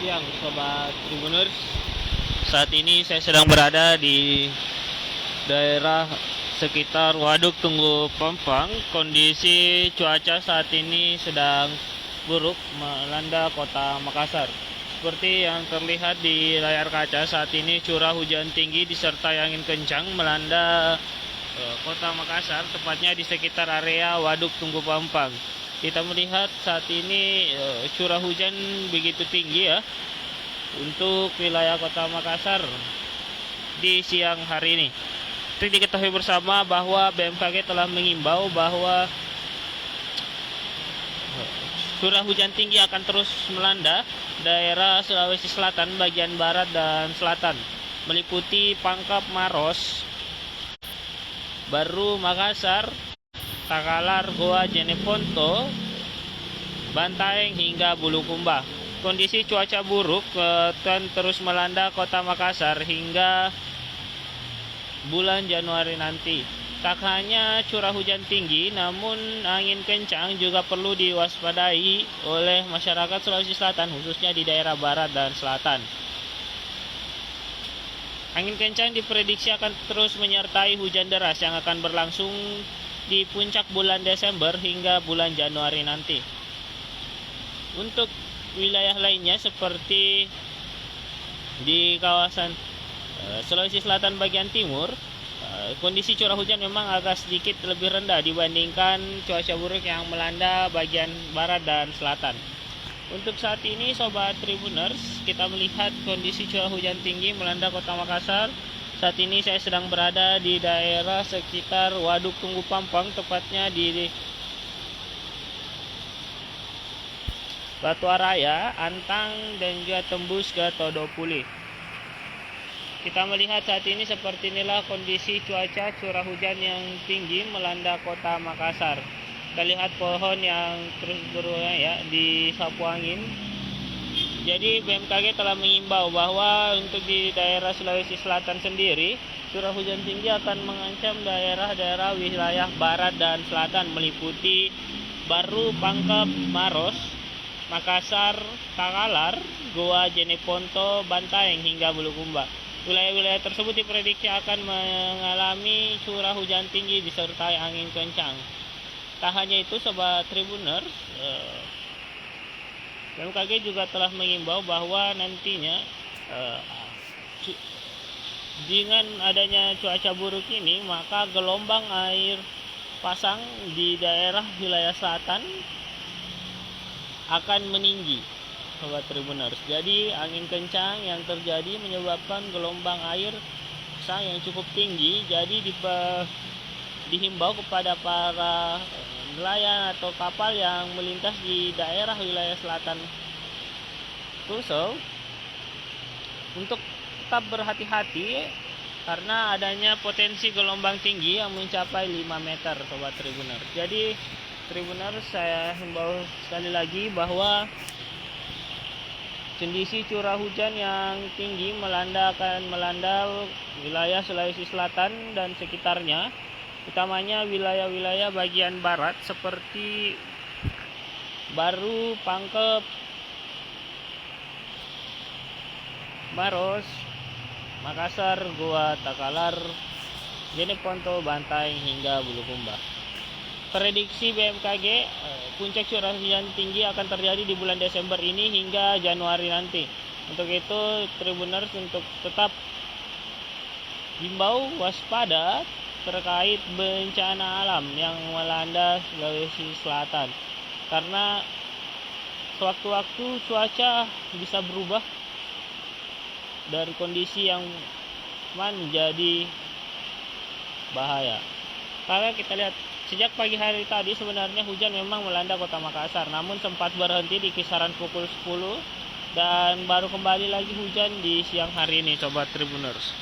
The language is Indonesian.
siang Sobat Tribuners. Saat ini saya sedang berada di daerah sekitar Waduk Tunggu Pampang. Kondisi cuaca saat ini sedang buruk melanda kota Makassar. Seperti yang terlihat di layar kaca, saat ini curah hujan tinggi disertai angin kencang melanda kota Makassar, tepatnya di sekitar area Waduk Tunggu Pampang. Kita melihat saat ini curah hujan begitu tinggi ya untuk wilayah kota Makassar di siang hari ini. Seperti diketahui bersama bahwa BMKG telah mengimbau bahwa curah hujan tinggi akan terus melanda daerah Sulawesi Selatan, bagian barat dan selatan, meliputi Pangkep, Maros, Baru, Makassar, Takalar, Goa, Jeneponto, Bantaeng hingga Bulukumba. Kondisi cuaca buruk akan terus melanda kota Makassar hingga bulan Januari nanti. Tak hanya curah hujan tinggi, namun angin kencang juga perlu diwaspadai oleh masyarakat Sulawesi Selatan, khususnya di daerah barat dan selatan. Angin kencang diprediksi akan terus menyertai hujan deras yang akan berlangsung di puncak bulan Desember hingga bulan Januari nanti. Untuk wilayah lainnya seperti di kawasan Sulawesi Selatan bagian timur, kondisi curah hujan memang agak sedikit lebih rendah dibandingkan cuaca buruk yang melanda bagian barat dan selatan. Untuk saat ini Sobat Tribuners, kita melihat kondisi curah hujan tinggi melanda kota Makassar. Saat ini saya sedang berada di daerah sekitar Waduk Tunggu Pampang, tepatnya di Batuan Raya, Antang, dan juga tembus ke Todopuli. Kita melihat saat ini seperti inilah kondisi cuaca curah hujan yang tinggi melanda kota Makassar. Kita lihat pohon yang terus berulang ya disapu angin. Jadi BMKG telah mengimbau bahwa untuk di daerah Sulawesi Selatan sendiri, curah hujan tinggi akan mengancam daerah-daerah wilayah barat dan selatan, meliputi Baru, Pangkep, Maros, Makassar, Takalar, Goa, Jeneponto, Bantaeng hingga Bulukumba. Wilayah-wilayah tersebut diprediksi akan mengalami curah hujan tinggi disertai angin kencang. Tak hanya itu Sobat Tribuners, BMKG juga telah mengimbau bahwa nantinya dengan adanya cuaca buruk ini, maka gelombang air pasang di daerah wilayah selatan akan meninggi Sobat Tribuners. Jadi angin kencang yang terjadi menyebabkan gelombang air pasang yang cukup tinggi. Jadi dihimbau kepada para nelayan atau kapal yang melintas di daerah wilayah selatan Sulsel untuk tetap berhati-hati karena adanya potensi gelombang tinggi yang mencapai 5 meter Sobat Tribuners. Jadi Tribuners, saya himbau sekali lagi bahwa kondisi curah hujan yang tinggi akan melanda wilayah Sulawesi Selatan dan sekitarnya, utamanya wilayah-wilayah bagian barat seperti Baru, Pangkep, Maros, Makassar, Goa, Takalar, Jeneponto, Bantaeng hingga Bulukumba. Prediksi BMKG, puncak curah hujan tinggi akan terjadi di bulan Desember ini hingga Januari nanti. Untuk itu Tribuners untuk tetap himbau waspada terkait bencana alam yang melanda Sulawesi Selatan, karena sewaktu-waktu cuaca bisa berubah dari kondisi yang menjadi bahaya. Karena kita lihat sejak pagi hari tadi sebenarnya hujan memang melanda kota Makassar, namun sempat berhenti di kisaran pukul 10 dan baru kembali lagi hujan di siang hari ini Sobat Tribuners.